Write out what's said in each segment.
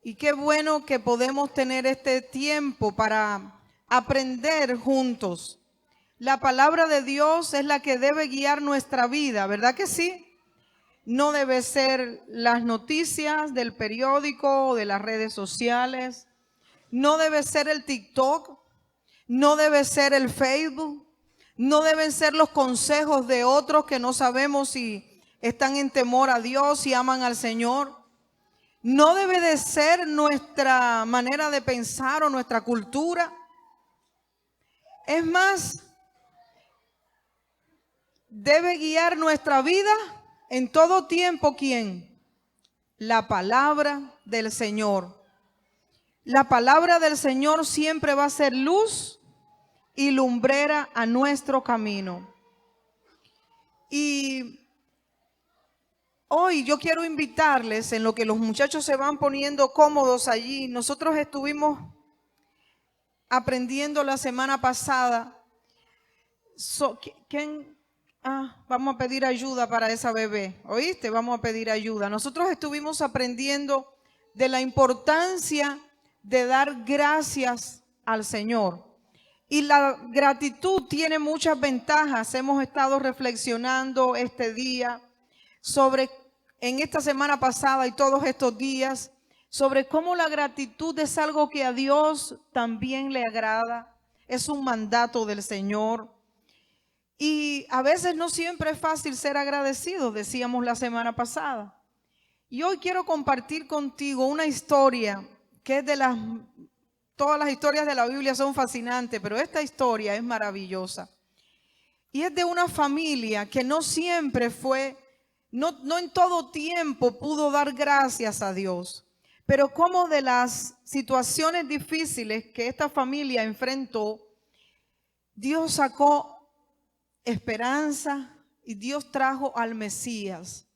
Y qué bueno que podemos tener este tiempo para aprender juntos. La palabra de Dios es la que debe guiar nuestra vida, ¿verdad que sí? No debe ser las noticias del periódico o de las redes sociales. No debe ser el TikTok. No debe ser el Facebook. No deben ser los consejos de otros que no sabemos si están en temor a Dios y aman al Señor. No debe de ser nuestra manera de pensar o nuestra cultura. Es más, debe guiar nuestra vida en todo tiempo. ¿Quién? La palabra del Señor. La palabra del Señor siempre va a ser luz y lumbrera a nuestro camino. Y hoy yo quiero invitarles, en lo que los muchachos se van poniendo cómodos allí, nosotros estuvimos aprendiendo la semana pasada. Vamos a pedir ayuda para esa bebé, ¿oíste? Vamos a pedir ayuda. Nosotros estuvimos aprendiendo de la importancia de dar gracias al Señor. Y la gratitud tiene muchas ventajas. Hemos estado reflexionando este día en esta semana pasada y todos estos días, sobre cómo la gratitud es algo que a Dios también le agrada. Es un mandato del Señor. Y a veces no siempre es fácil ser agradecido, decíamos la semana pasada. Y hoy quiero compartir contigo una historia que es todas las historias de la Biblia son fascinantes, pero esta historia es maravillosa. Y es de una familia que no siempre no en todo tiempo pudo dar gracias a Dios. Pero como de las situaciones difíciles que esta familia enfrentó, Dios sacó esperanza y Dios trajo al Mesías.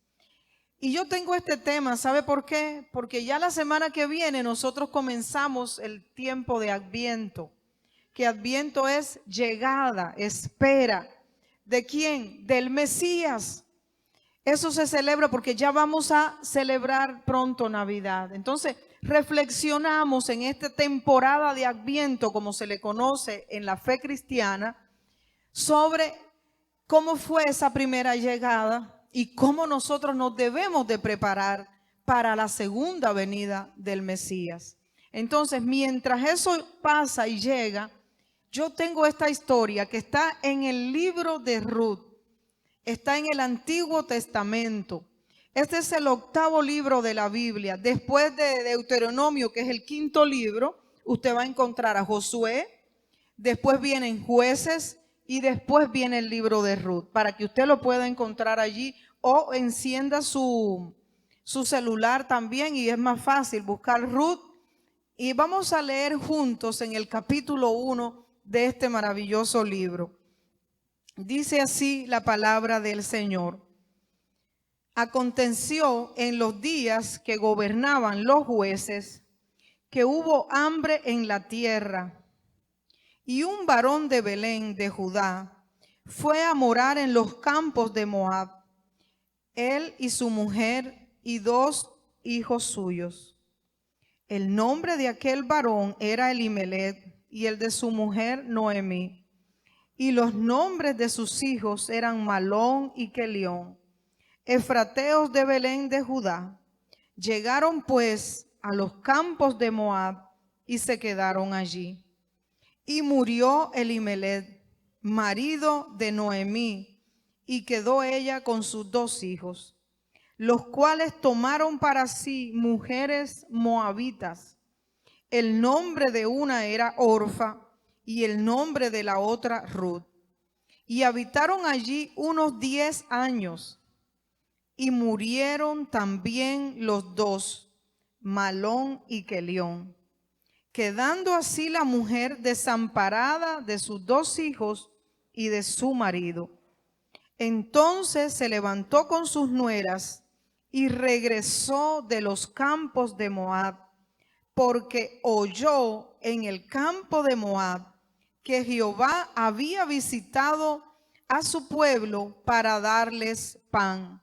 Y yo tengo este tema, ¿sabe por qué? Porque ya la semana que viene nosotros comenzamos el tiempo de Adviento, que Adviento es llegada, espera. ¿De quién? Del Mesías. Eso se celebra porque ya vamos a celebrar pronto Navidad. Entonces, reflexionamos en esta temporada de Adviento, como se le conoce en la fe cristiana, sobre cómo fue esa primera llegada y cómo nosotros nos debemos de preparar para la segunda venida del Mesías. Entonces, mientras eso pasa y llega, yo tengo esta historia que está en el libro de Ruth, está en el Antiguo Testamento. Este es el 8º libro de la Biblia. Después de Deuteronomio, que es el 5.º libro, usted va a encontrar a Josué, después vienen Jueces, y después viene el libro de Ruth, para que usted lo pueda encontrar allí o encienda su celular también y es más fácil buscar Ruth. Y vamos a leer juntos en el capítulo 1 de este maravilloso libro. Dice así la palabra del Señor. Aconteció en los días que gobernaban los jueces que hubo hambre en la tierra. Y un varón de Belén, de Judá, fue a morar en los campos de Moab, él y su mujer y 2 hijos suyos. El nombre de aquel varón era Elimelec y el de su mujer Noemí. Y los nombres de sus hijos eran Malón y Kelión, efrateos de Belén de Judá. Llegaron pues a los campos de Moab y se quedaron allí. Y murió Elimelec, marido de Noemí, y quedó ella con sus 2 hijos, los cuales tomaron para sí mujeres moabitas. El nombre de una era Orfa y el nombre de la otra Ruth. Y habitaron allí unos 10 años. Y murieron también los 2, Malón y Kelión, quedando así la mujer desamparada de sus 2 hijos y de su marido. Entonces se levantó con sus nueras y regresó de los campos de Moab, porque oyó en el campo de Moab que Jehová había visitado a su pueblo para darles pan.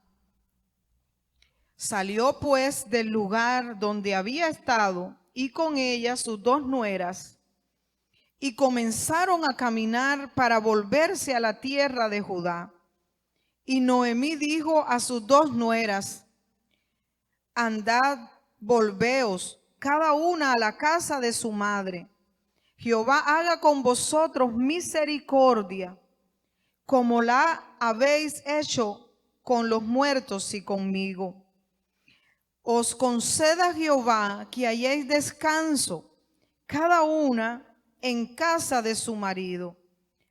Salió pues del lugar donde había estado y con ella sus 2 nueras, y comenzaron a caminar para volverse a la tierra de Judá. Y Noemí dijo a sus 2 nueras: andad, volveos, cada una a la casa de su madre. Jehová haga con vosotros misericordia, como la habéis hecho con los muertos y conmigo. Os conceda Jehová que halléis descanso, cada una en casa de su marido.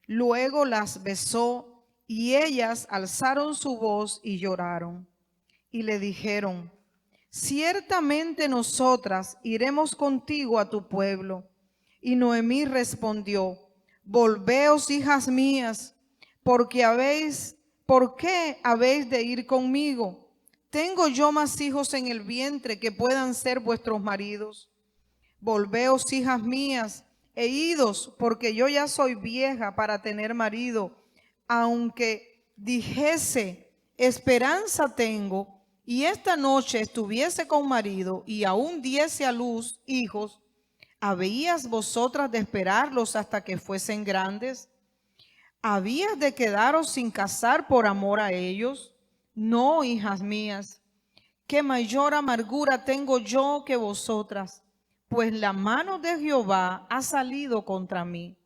Luego las besó, y ellas alzaron su voz y lloraron. Y le dijeron: ciertamente nosotras iremos contigo a tu pueblo. Y Noemí respondió: volveos, hijas mías, ¿por qué habéis de ir conmigo? ¿Tengo yo más hijos en el vientre que puedan ser vuestros maridos? Volveos, hijas mías, e idos, porque yo ya soy vieja para tener marido. Aunque dijese, esperanza tengo, y esta noche estuviese con marido, y aún diese a luz hijos, ¿habías vosotras de esperarlos hasta que fuesen grandes? ¿Habías de quedaros sin casar por amor a ellos? No, hijas mías, que mayor amargura tengo yo que vosotras, pues la mano de Jehová ha salido contra mí.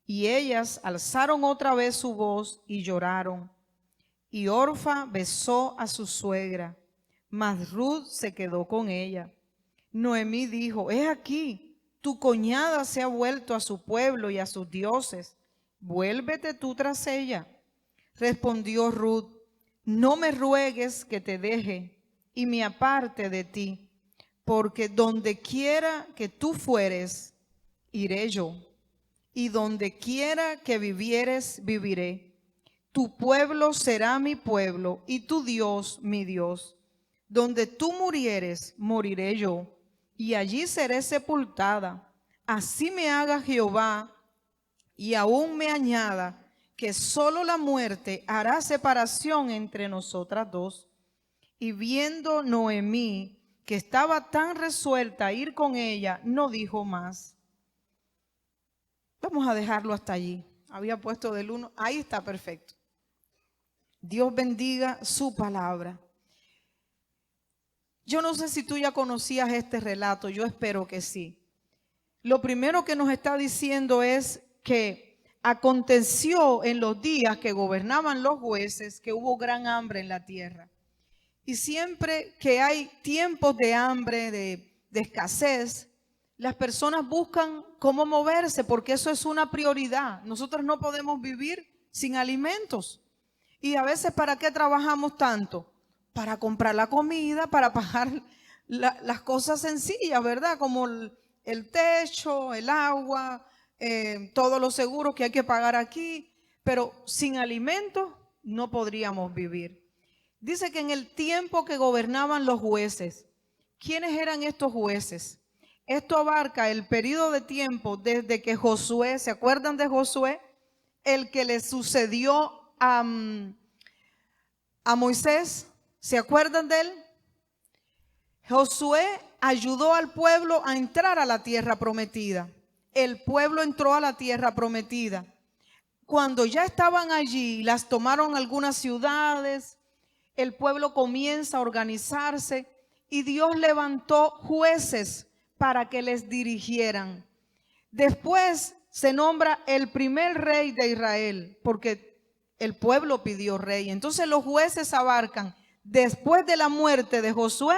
Y ellas alzaron otra vez su voz y lloraron. Y Orfa besó a su suegra, mas Ruth se quedó con ella. Noemí dijo: he aquí, tu cuñada se ha vuelto a su pueblo y a sus dioses. Vuélvete tú tras ella. Respondió Ruth: no me ruegues que te deje y me aparte de ti, porque donde quiera que tú fueres, iré yo, y donde quiera que vivieres, viviré. Tu pueblo será mi pueblo, y tu Dios mi Dios. Donde tú murieres, moriré yo, y allí seré sepultada. Así me haga Jehová, y aún me añada, que solo la muerte hará separación entre nosotras dos. Y viendo Noemí que estaba tan resuelta a ir con ella, no dijo más. Vamos a dejarlo hasta allí. Había puesto del 1, ahí está perfecto. Dios bendiga su palabra. Yo no sé si tú ya conocías este relato, yo espero que sí. Lo primero que nos está diciendo es que aconteció en los días que gobernaban los jueces que hubo gran hambre en la tierra. Y siempre que hay tiempos de hambre, de escasez, las personas buscan cómo moverse porque eso es una prioridad. Nosotros no podemos vivir sin alimentos. Y a veces, ¿para qué trabajamos tanto? Para comprar la comida, para pagar las cosas sencillas, ¿verdad? Como el techo, el agua, todos los seguros que hay que pagar aquí. Pero sin alimentos no podríamos vivir. Dice que en el tiempo que gobernaban los jueces, ¿quiénes eran estos jueces? Esto abarca el periodo de tiempo desde que Josué, ¿se acuerdan de Josué? El que le sucedió a Moisés, ¿se acuerdan de él? Josué ayudó al pueblo a entrar a la tierra prometida. El pueblo entró a la tierra prometida. Cuando ya estaban allí, las tomaron algunas ciudades, el pueblo comienza a organizarse y Dios levantó jueces para que les dirigieran. Después se nombra el primer rey de Israel, porque el pueblo pidió rey. Entonces los jueces abarcan después de la muerte de Josué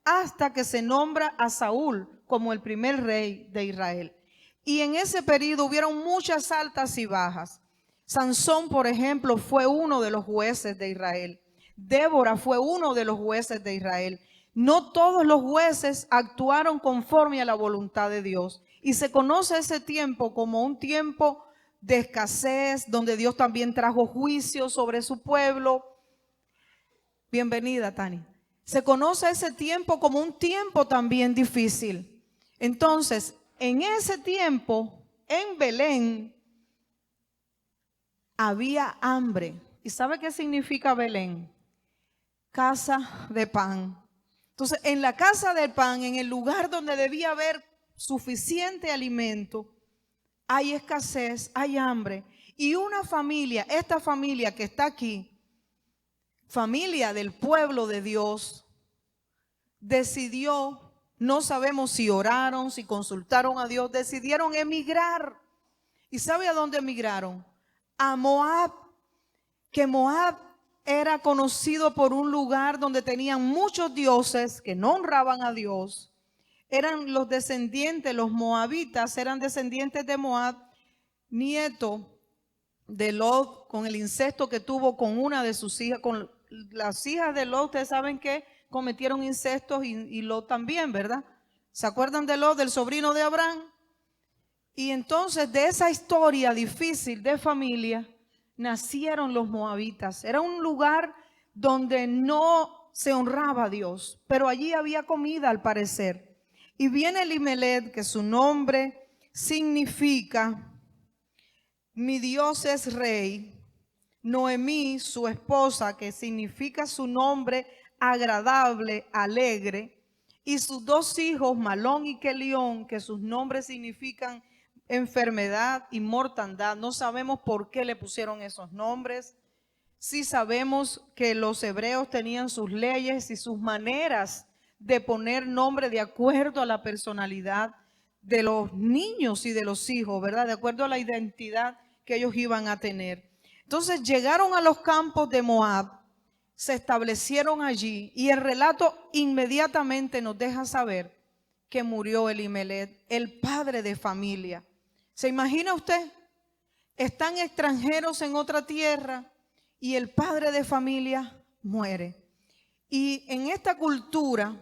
hasta que se nombra a Saúl como el primer rey de Israel. Y en ese periodo hubieron muchas altas y bajas. Sansón, por ejemplo, fue uno de los jueces de Israel. Débora fue uno de los jueces de Israel. No todos los jueces actuaron conforme a la voluntad de Dios. Y se conoce ese tiempo como un tiempo de escasez, donde Dios también trajo juicio sobre su pueblo. Bienvenida, Tani. Se conoce ese tiempo como un tiempo también difícil. Entonces, en ese tiempo, en Belén, había hambre. ¿Y sabe qué significa Belén? Casa de pan. Entonces, en la casa del pan, en el lugar donde debía haber suficiente alimento, hay escasez, hay hambre. Y una familia, esta familia que está aquí, familia del pueblo de Dios, decidió, no sabemos si oraron, si consultaron a Dios, decidieron emigrar. ¿Y sabe a dónde emigraron? A Moab, que Moab era conocido por un lugar donde tenían muchos dioses que no honraban a Dios. Eran los descendientes, los moabitas eran descendientes de Moab, nieto de Lot, con el incesto que tuvo con una de sus hijas, con las hijas de Lot. Ustedes saben que cometieron incestos y Lot también, ¿verdad? ¿Se acuerdan de Lot, del sobrino de Abraham? Y entonces de esa historia difícil de familia nacieron los moabitas. Era un lugar donde no se honraba a Dios, pero allí había comida al parecer. Y viene Elimelech, que su nombre significa mi Dios es rey. Noemí, su esposa, que significa su nombre agradable, alegre. Y sus dos hijos, Malón y Kelión, que sus nombres significan enfermedad y mortandad. No sabemos por qué le pusieron esos nombres. Sí sabemos que los hebreos tenían sus leyes y sus maneras de poner nombre de acuerdo a la personalidad de los niños y de los hijos, ¿verdad? De acuerdo a la identidad que ellos iban a tener. Entonces llegaron a los campos de Moab, se establecieron allí y el relato inmediatamente nos deja saber que murió Elimelech, el padre de familia. ¿Se imagina usted? Están extranjeros en otra tierra y el padre de familia muere. Y en esta cultura,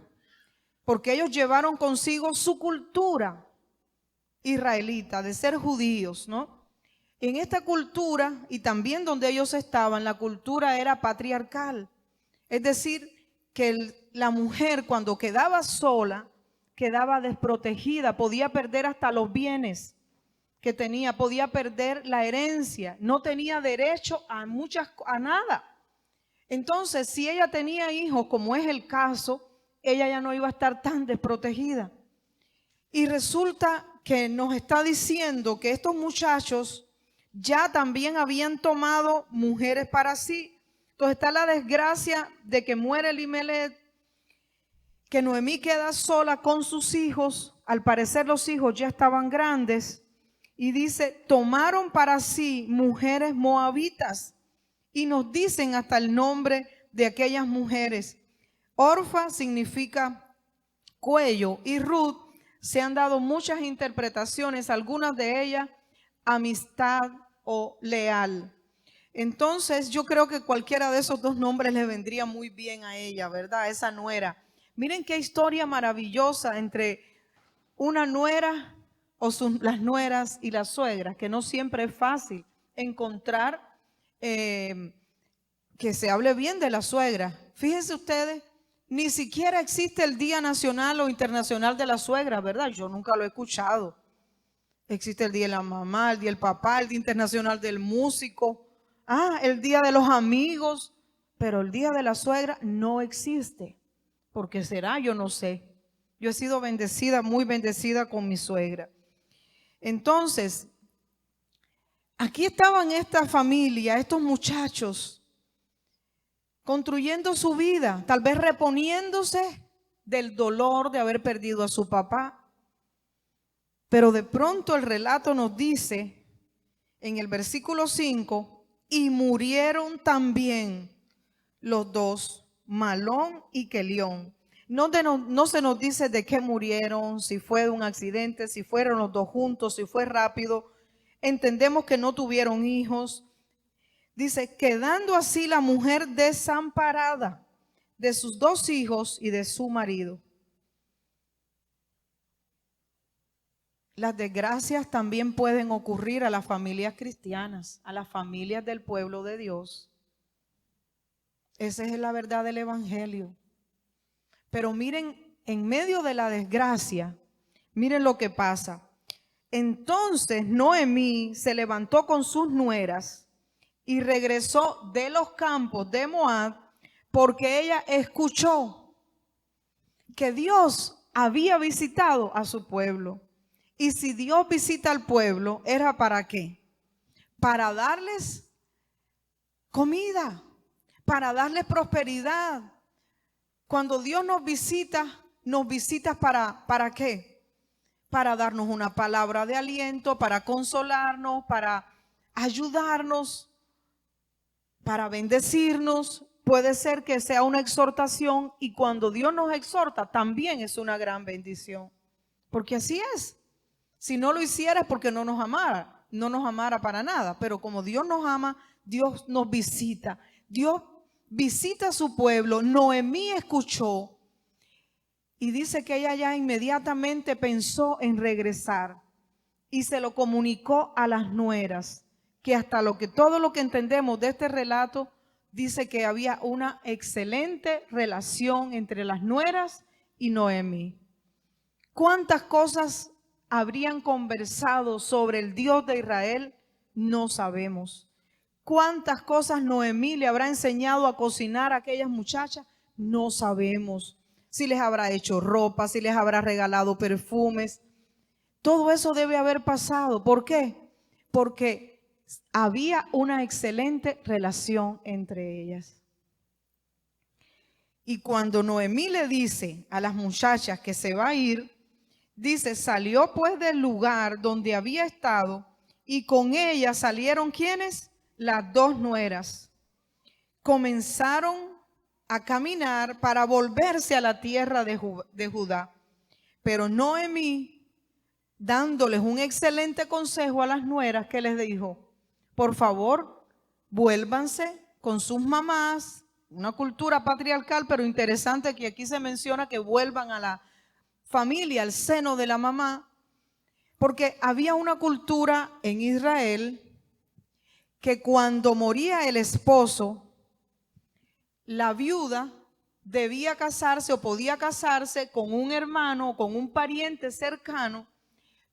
porque ellos llevaron consigo su cultura israelita de ser judíos, ¿no? En esta cultura y también donde ellos estaban, la cultura era patriarcal. Es decir, que la mujer cuando quedaba sola, quedaba desprotegida, podía perder hasta los bienes que tenía, podía perder la herencia, no tenía derecho a nada. Entonces, si ella tenía hijos, como es el caso, ella ya no iba a estar tan desprotegida. Y resulta que nos está diciendo que estos muchachos ya también habían tomado mujeres para sí. Entonces está la desgracia de que muere Elimelech, que Noemí queda sola con sus hijos. Al parecer los hijos ya estaban grandes. Y dice, tomaron para sí mujeres moabitas. Y nos dicen hasta el nombre de aquellas mujeres. Orfa significa cuello y Ruth. Se han dado muchas interpretaciones, algunas de ellas amistad o leal. Entonces yo creo que cualquiera de esos dos nombres le vendría muy bien a ella, ¿verdad? A esa nuera. Miren qué historia maravillosa entre una nuera o las nueras y las suegras, que no siempre es fácil encontrar que se hable bien de la suegra. Fíjense ustedes, ni siquiera existe el Día Nacional o Internacional de la Suegra, ¿verdad? Yo nunca lo he escuchado. Existe el Día de la Mamá, el Día del Papá, el Día Internacional del Músico, el Día de los Amigos, pero el Día de la Suegra no existe. ¿Por qué será? Yo no sé. Yo he sido bendecida, muy bendecida con mi suegra. Entonces, aquí estaban esta familia, estos muchachos, construyendo su vida, tal vez reponiéndose del dolor de haber perdido a su papá. Pero de pronto el relato nos dice en el versículo 5, y murieron también los dos, Malón y Kelión. No se nos dice de qué murieron, si fue de un accidente, si fueron los dos juntos, si fue rápido. Entendemos que no tuvieron hijos. Dice, quedando así la mujer desamparada de sus dos hijos y de su marido. Las desgracias también pueden ocurrir a las familias cristianas, a las familias del pueblo de Dios. Esa es la verdad del evangelio. Pero miren, en medio de la desgracia, miren lo que pasa. Entonces Noemí se levantó con sus nueras y regresó de los campos de Moab porque ella escuchó que Dios había visitado a su pueblo. Y si Dios visita al pueblo, ¿era para qué? Para darles comida, para darles prosperidad. Cuando Dios nos visita ¿para qué? Para darnos una palabra de aliento, para consolarnos, para ayudarnos, para bendecirnos. Puede ser que sea una exhortación, y cuando Dios nos exhorta también es una gran bendición, porque así es. Si no lo hiciera es porque no nos amara para nada, pero como Dios nos ama, Dios nos visita. Dios visita a su pueblo. Noemí escuchó y dice que ella ya inmediatamente pensó en regresar y se lo comunicó a las nueras, que hasta todo lo que entendemos de este relato dice que había una excelente relación entre las nueras y Noemí. ¿Cuántas cosas habrían conversado sobre el Dios de Israel? No sabemos. ¿Cuántas cosas Noemí le habrá enseñado a cocinar a aquellas muchachas? No sabemos. Si les habrá hecho ropa, si les habrá regalado perfumes. Todo eso debe haber pasado. ¿Por qué? Porque había una excelente relación entre ellas. Y cuando Noemí le dice a las muchachas que se va a ir, dice, salió pues del lugar donde había estado, y con ella salieron, ¿quiénes? Las dos nueras. Comenzaron a caminar para volverse a la tierra de Judá. Pero Noemí, dándoles un excelente consejo a las nueras, que les dijo, por favor, vuélvanse con sus mamás. Una cultura patriarcal, pero interesante que aquí se menciona que vuelvan a la familia, al seno de la mamá, porque había una cultura en Israel que cuando moría el esposo, la viuda debía casarse o podía casarse con un hermano o con un pariente cercano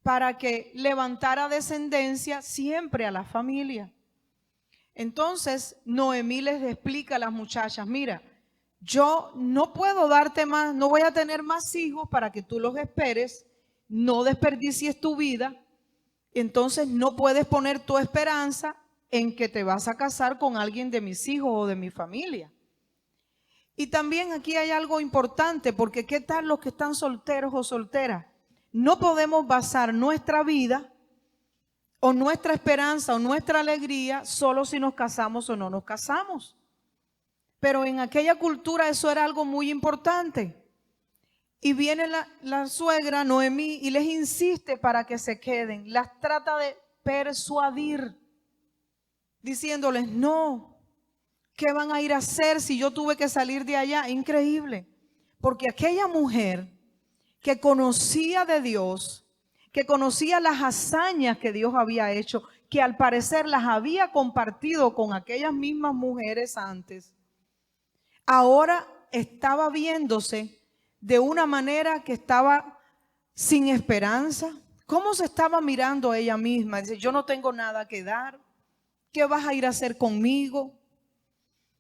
para que levantara descendencia siempre a la familia. Entonces Noemí les explica a las muchachas, mira, yo no puedo darte más, no voy a tener más hijos para que tú los esperes, no desperdicies tu vida, entonces no puedes poner tu esperanza en que te vas a casar con alguien de mis hijos o de mi familia. Y también aquí hay algo importante, porque ¿qué tal los que están solteros o solteras? No podemos basar nuestra vida o nuestra esperanza o nuestra alegría solo si nos casamos o no nos casamos. Pero en aquella cultura eso era algo muy importante. Y viene la suegra Noemí y les insiste para que se queden. Las trata de persuadir, diciéndoles, no, ¿qué van a ir a hacer si yo tuve que salir de allá? Increíble, porque aquella mujer que conocía de Dios, que conocía las hazañas que Dios había hecho, que al parecer las había compartido con aquellas mismas mujeres antes, ahora estaba viéndose de una manera que estaba sin esperanza. ¿Cómo se estaba mirando a ella misma? Dice, yo no tengo nada que dar. ¿Qué vas a ir a hacer conmigo?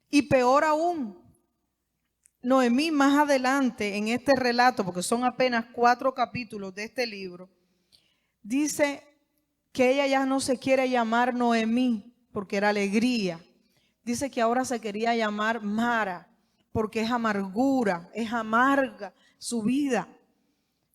Y peor aún, Noemí más adelante en este relato, porque son apenas 4 capítulos de este libro, dice que ella ya no se quiere llamar Noemí porque era alegría. Dice que ahora se quería llamar Mara porque es amargura, es amarga su vida,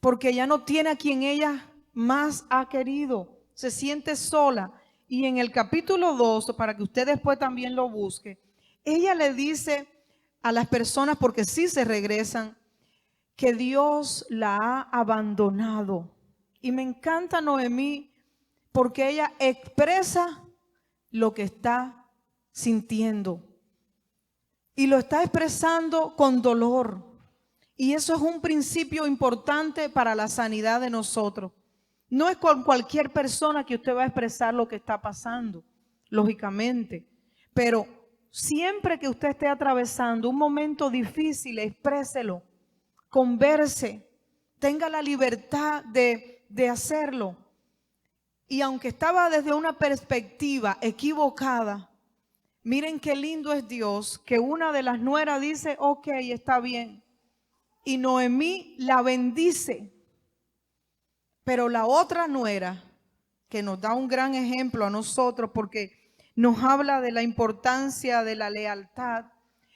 porque ya no tiene a quien ella más ha querido, se siente sola. Y en el capítulo 2, para que usted después también lo busque, ella le dice a las personas, porque sí se regresan, que Dios la ha abandonado. Y me encanta Noemí porque ella expresa lo que está sintiendo. Y lo está expresando con dolor. Y eso es un principio importante para la sanidad de nosotros. No es con cualquier persona que usted va a expresar lo que está pasando, lógicamente. Pero siempre que usted esté atravesando un momento difícil, expréselo, converse, tenga la libertad de hacerlo. Y aunque estaba desde una perspectiva equivocada, miren qué lindo es Dios, que una de las nueras dice, ok, está bien, y Noemí la bendice. Pero la otra nuera, que nos da un gran ejemplo a nosotros porque nos habla de la importancia de la lealtad,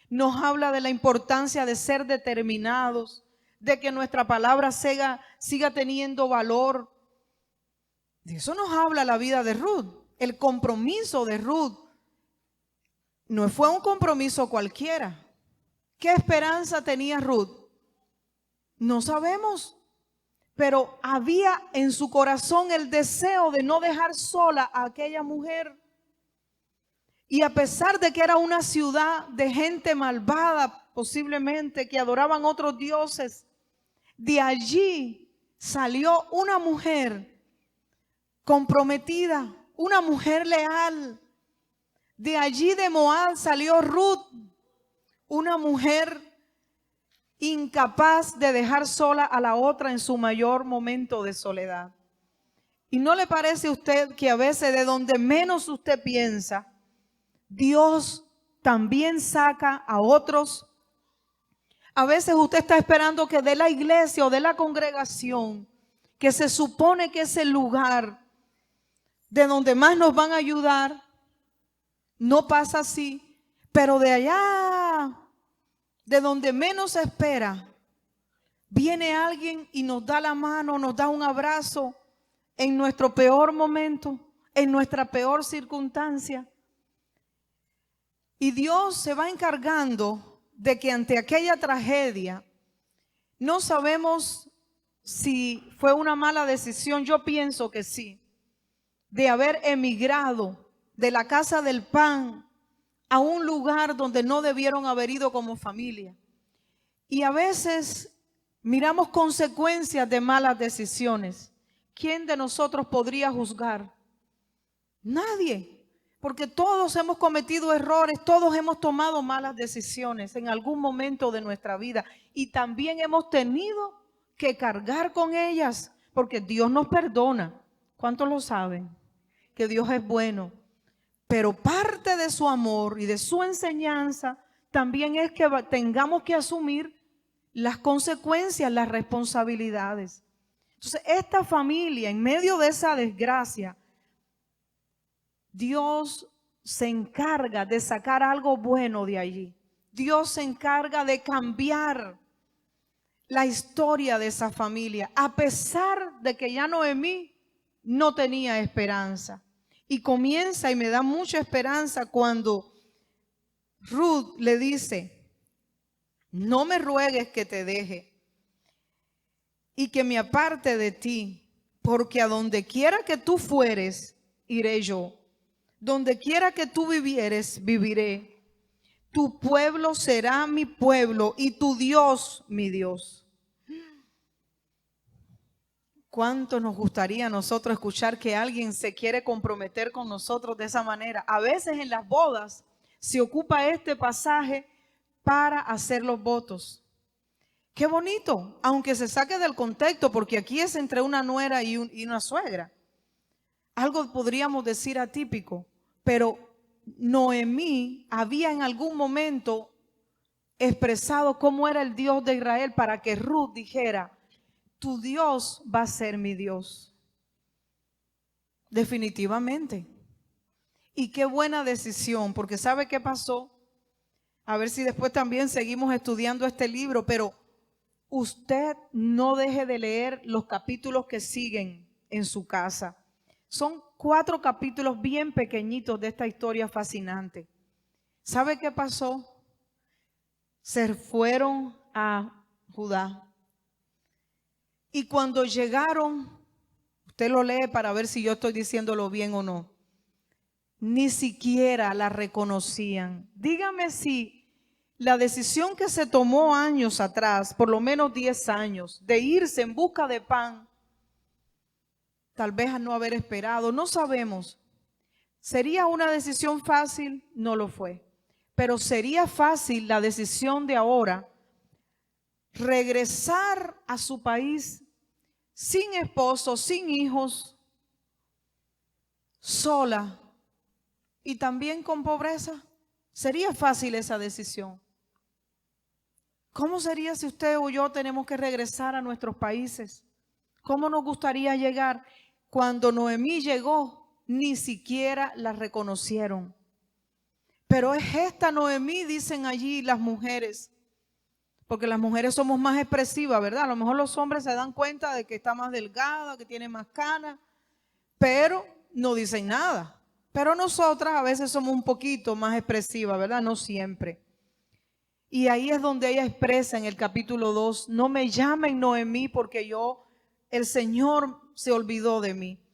nos habla de la importancia de ser determinados, de que nuestra palabra siga teniendo valor. De eso nos habla la vida de Ruth, el compromiso de Ruth. No fue un compromiso cualquiera. ¿Qué esperanza tenía Ruth? No sabemos, pero había en su corazón el deseo de no dejar sola a aquella mujer. Y a pesar de que era una ciudad de gente malvada, posiblemente, que adoraban otros dioses, de allí salió una mujer comprometida, una mujer leal. De allí de Moab salió Ruth, una mujer incapaz de dejar sola a la otra en su mayor momento de soledad. ¿Y no le parece a usted que a veces de donde menos usted piensa, Dios también saca a otros? A veces usted está esperando que de la iglesia o de la congregación, que se supone que es el lugar de donde más nos van a ayudar, no pasa así, pero de allá, de donde menos se espera, viene alguien y nos da la mano, nos da un abrazo en nuestro peor momento, en nuestra peor circunstancia. Y Dios se va encargando de que ante aquella tragedia, no sabemos si fue una mala decisión, yo pienso que sí, de haber emigrado de la casa del pan a un lugar donde no debieron haber ido como familia. Y a veces miramos consecuencias de malas decisiones. ¿Quién de nosotros podría juzgar? Nadie, porque todos hemos cometido errores, todos hemos tomado malas decisiones en algún momento de nuestra vida y también hemos tenido que cargar con ellas, porque Dios nos perdona. ¿Cuántos lo saben? Que Dios es bueno. Pero parte de su amor y de su enseñanza también es que tengamos que asumir las consecuencias, las responsabilidades. Entonces, esta familia, en medio de esa desgracia, Dios se encarga de sacar algo bueno de allí. Dios se encarga de cambiar la historia de esa familia, a pesar de que ya Noemí no tenía esperanza. Y comienza, y me da mucha esperanza cuando Ruth le dice: no me ruegues que te deje y que me aparte de ti, porque a donde quiera que tú fueres, iré yo. Donde quiera que tú vivieres, viviré. Tu pueblo será mi pueblo y tu Dios mi Dios. ¿Cuánto nos gustaría a nosotros escuchar que alguien se quiere comprometer con nosotros de esa manera? A veces en las bodas se ocupa este pasaje para hacer los votos. Qué bonito, aunque se saque del contexto, porque aquí es entre una nuera y una suegra. Algo podríamos decir atípico, pero Noemí había en algún momento expresado cómo era el Dios de Israel para que Ruth dijera: tu Dios va a ser mi Dios. Definitivamente. Y qué buena decisión, porque ¿sabe qué pasó? A ver si después también seguimos estudiando este libro, pero usted no deje de leer los capítulos que siguen en su casa. Son 4 capítulos bien pequeñitos de esta historia fascinante. ¿Sabe qué pasó? Se fueron a Judá. Y cuando llegaron, usted lo lee para ver si yo estoy diciéndolo bien o no, ni siquiera la reconocían. Dígame si la decisión que se tomó años atrás, por lo menos 10 años, de irse en busca de pan, tal vez a no haber esperado, no sabemos. ¿Sería una decisión fácil? No lo fue. Pero sería fácil la decisión de ahora, regresar a su país sin esposo, sin hijos, sola y también con pobreza. ¿Sería fácil esa decisión? ¿Cómo sería si usted o yo tenemos que regresar a nuestros países? ¿Cómo nos gustaría llegar? Cuando Noemí llegó, ni siquiera la reconocieron. Pero es esta Noemí, dicen allí las mujeres, porque las mujeres somos más expresivas, ¿verdad? A lo mejor los hombres se dan cuenta de que está más delgada, que tiene más canas, pero no dicen nada. Pero nosotras a veces somos un poquito más expresivas, ¿verdad? No siempre. Y ahí es donde ella expresa en el capítulo 2, no me llamen Noemí porque el Señor se olvidó de mí.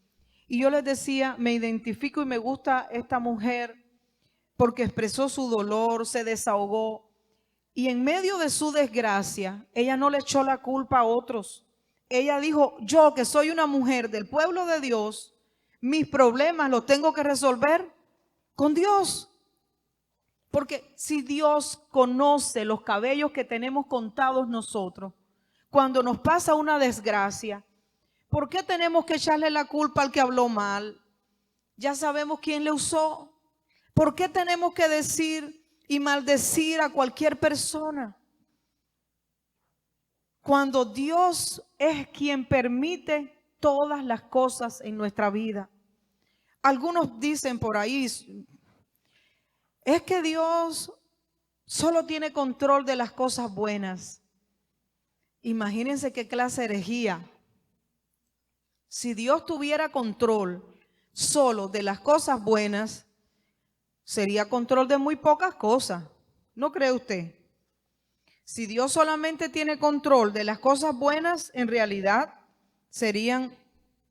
Y yo les decía, me identifico y me gusta esta mujer porque expresó su dolor, se desahogó. Y en medio de su desgracia, ella no le echó la culpa a otros. Ella dijo, yo que soy una mujer del pueblo de Dios, mis problemas los tengo que resolver con Dios. Porque si Dios conoce los cabellos que tenemos contados nosotros, cuando nos pasa una desgracia, ¿por qué tenemos que echarle la culpa al que habló mal? Ya sabemos quién le usó. ¿Por qué tenemos que decir y maldecir a cualquier persona? Cuando Dios es quien permite todas las cosas en nuestra vida. Algunos dicen por ahí, es que Dios solo tiene control de las cosas buenas. Imagínense qué clase de herejía. Si Dios tuviera control solo de las cosas buenas, sería control de muy pocas cosas. ¿No cree usted? Si Dios solamente tiene control de las cosas buenas, en realidad serían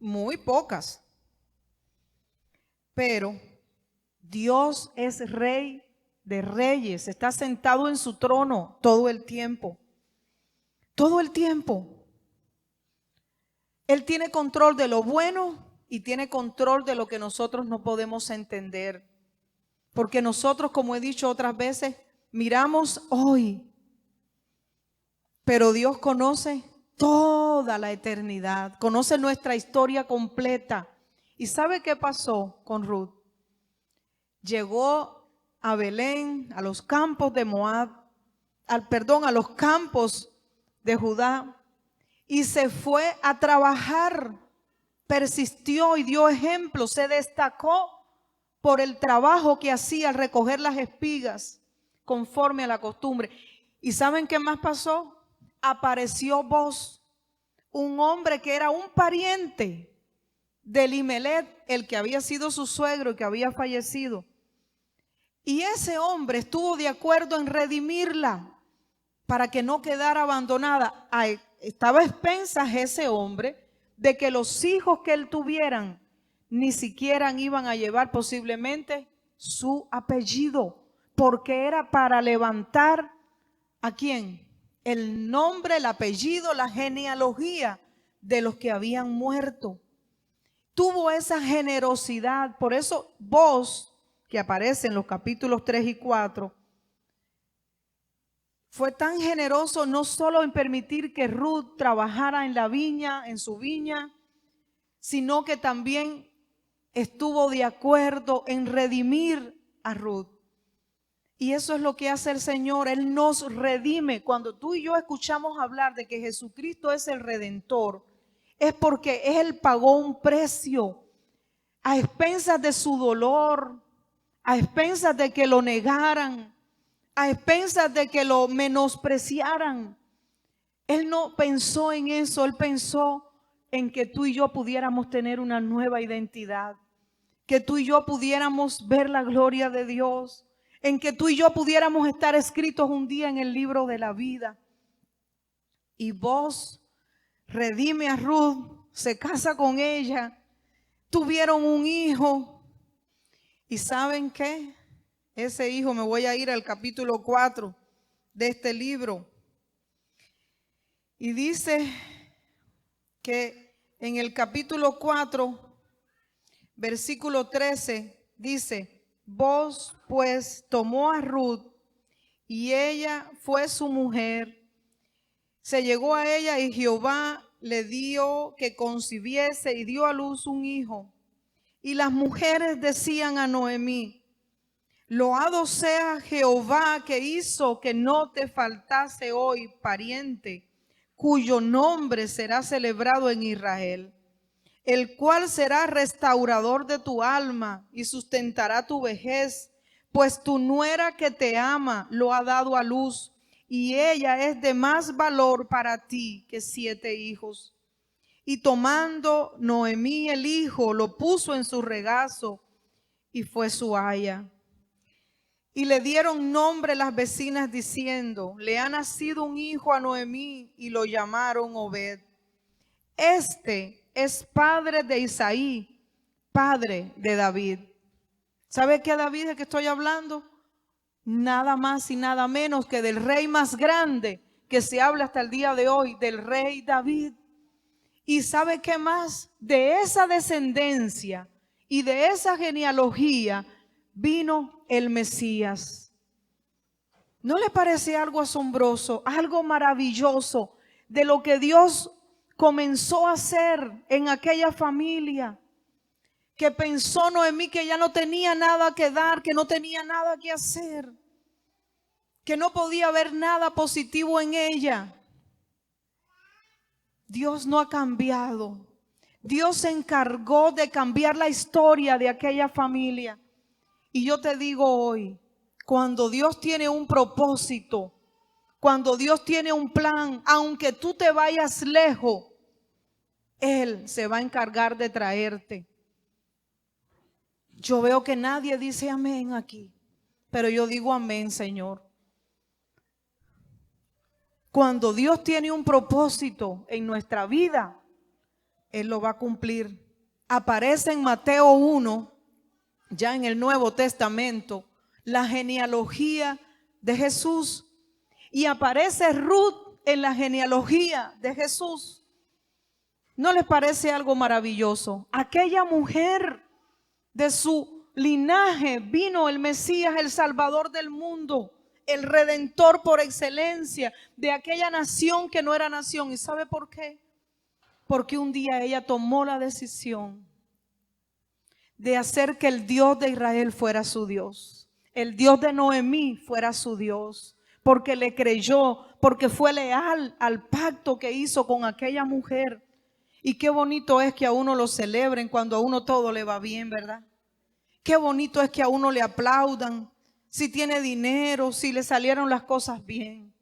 muy pocas. Pero Dios es Rey de reyes, está sentado en su trono todo el tiempo. Todo el tiempo. Él tiene control de lo bueno y tiene control de lo que nosotros no podemos entender. Porque nosotros, como he dicho otras veces, miramos hoy, pero Dios conoce toda la eternidad, conoce nuestra historia completa. ¿Y sabe qué pasó con Ruth? Llegó a Belén, a los campos de Moab, a los campos de Judá, y se fue a trabajar, persistió y dio ejemplo, se destacó por el trabajo que hacía al recoger las espigas conforme a la costumbre. ¿Y saben qué más pasó? Apareció Boz, un hombre que era un pariente de Elimelech, el que había sido su suegro y que había fallecido. Y ese hombre estuvo de acuerdo en redimirla para que no quedara abandonada. Estaba a expensas ese hombre de que los hijos que él tuvieran ni siquiera iban a llevar posiblemente su apellido, porque era para levantar ¿a quién? El nombre, el apellido, la genealogía de los que habían muerto. Tuvo esa generosidad, por eso Boz, que aparece en los capítulos 3 y 4, fue tan generoso no solo en permitir que Ruth trabajara en la viña, en su viña, sino que también estuvo de acuerdo en redimir a Ruth. Y eso es lo que hace el Señor, Él nos redime. Cuando tú y yo escuchamos hablar de que Jesucristo es el Redentor, es porque Él pagó un precio a expensas de su dolor, a expensas de que lo negaran, a expensas de que lo menospreciaran. Él no pensó en eso, Él pensó en que tú y yo pudiéramos tener una nueva identidad, que tú y yo pudiéramos ver la gloria de Dios, en que tú y yo pudiéramos estar escritos un día en el libro de la vida. Y Boz redime a Ruth, se casa con ella, tuvieron un hijo. ¿Y saben qué? Ese hijo, me voy a ir al capítulo 4 de este libro. Y dice que en el capítulo 4, versículo 13, dice: Boz pues tomó a Ruth y ella fue su mujer. Se llegó a ella y Jehová le dio que concibiese y dio a luz un hijo. Y las mujeres decían a Noemí: Loado sea Jehová que hizo que no te faltase hoy pariente, cuyo nombre será celebrado en Israel, el cual será restaurador de tu alma y sustentará tu vejez, pues tu nuera que te ama lo ha dado a luz, y ella es de más valor para ti que 7 hijos. Y tomando Noemí el hijo, lo puso en su regazo, y fue su aya. Y le dieron nombre las vecinas diciendo, le ha nacido un hijo a Noemí, y lo llamaron Obed. Este es padre de Isaí, padre de David. ¿Sabe qué David es el que estoy hablando? Nada más y nada menos que del rey más grande que se habla hasta el día de hoy, del rey David. ¿Y sabe qué más? De esa descendencia y de esa genealogía vino el Mesías. ¿No le parece algo asombroso, algo maravilloso de lo que Dios comenzó a hacer en aquella familia? Que pensó Noemí que ya no tenía nada que dar, que no tenía nada que hacer, que no podía haber nada positivo en ella. Dios no ha cambiado. Dios se encargó de cambiar la historia de aquella familia. Y yo te digo hoy, cuando Dios tiene un propósito, cuando Dios tiene un plan, aunque tú te vayas lejos, Él se va a encargar de traerte. Yo veo que nadie dice amén aquí, pero yo digo amén, Señor. Cuando Dios tiene un propósito en nuestra vida, Él lo va a cumplir. Aparece en Mateo 1, ya en el Nuevo Testamento, la genealogía de Jesús. Y aparece Ruth en la genealogía de Jesús. ¿No les parece algo maravilloso? Aquella mujer, de su linaje vino el Mesías, el Salvador del mundo, el Redentor por excelencia de aquella nación que no era nación. ¿Y sabe por qué? Porque un día ella tomó la decisión de hacer que el Dios de Israel fuera su Dios, el Dios de Noemí fuera su Dios, porque le creyó, porque fue leal al pacto que hizo con aquella mujer. Y qué bonito es que a uno lo celebren cuando a uno todo le va bien, ¿verdad? Qué bonito es que a uno le aplaudan si tiene dinero, si le salieron las cosas bien.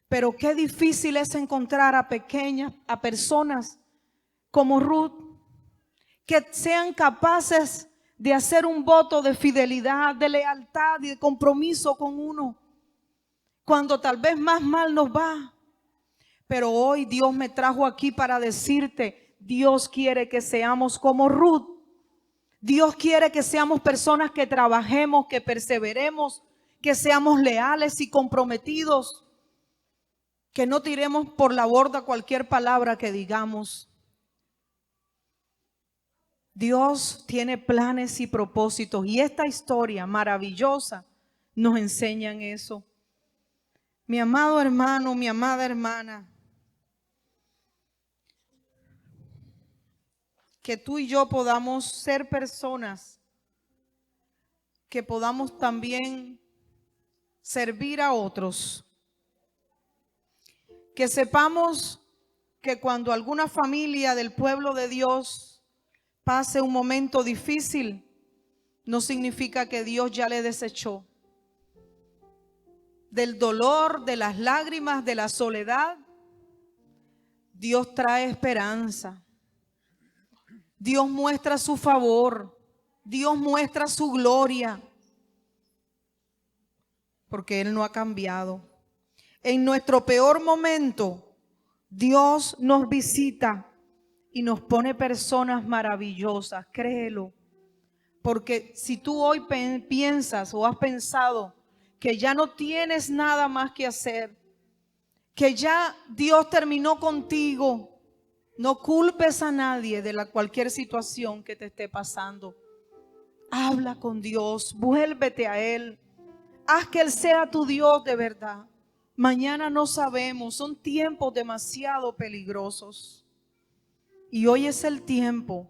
Pero qué difícil es encontrar a personas como Ruth, que sean capaces de hacer un voto de fidelidad, de lealtad y de compromiso con uno, cuando tal vez más mal nos va. Pero hoy Dios me trajo aquí para decirte, Dios quiere que seamos como Ruth. Dios quiere que seamos personas que trabajemos, que perseveremos, que seamos leales y comprometidos, que no tiremos por la borda cualquier palabra que digamos. Dios tiene planes y propósitos, y esta historia maravillosa nos enseña en eso. Mi amado hermano, mi amada hermana, que tú y yo podamos ser personas que podamos también servir a otros. Que sepamos que cuando alguna familia del pueblo de Dios pase un momento difícil, no significa que Dios ya le desechó. Del dolor, de las lágrimas, de la soledad, Dios trae esperanza. Dios muestra su favor, Dios muestra su gloria, porque Él no ha cambiado. En nuestro peor momento, Dios nos visita y nos pone personas maravillosas, créelo. Porque si tú hoy piensas o has pensado que ya no tienes nada más que hacer, que ya Dios terminó contigo, no culpes a nadie de cualquier situación que te esté pasando. Habla con Dios, vuélvete a Él. Haz que Él sea tu Dios de verdad. Mañana no sabemos, son tiempos demasiado peligrosos. Y hoy es el tiempo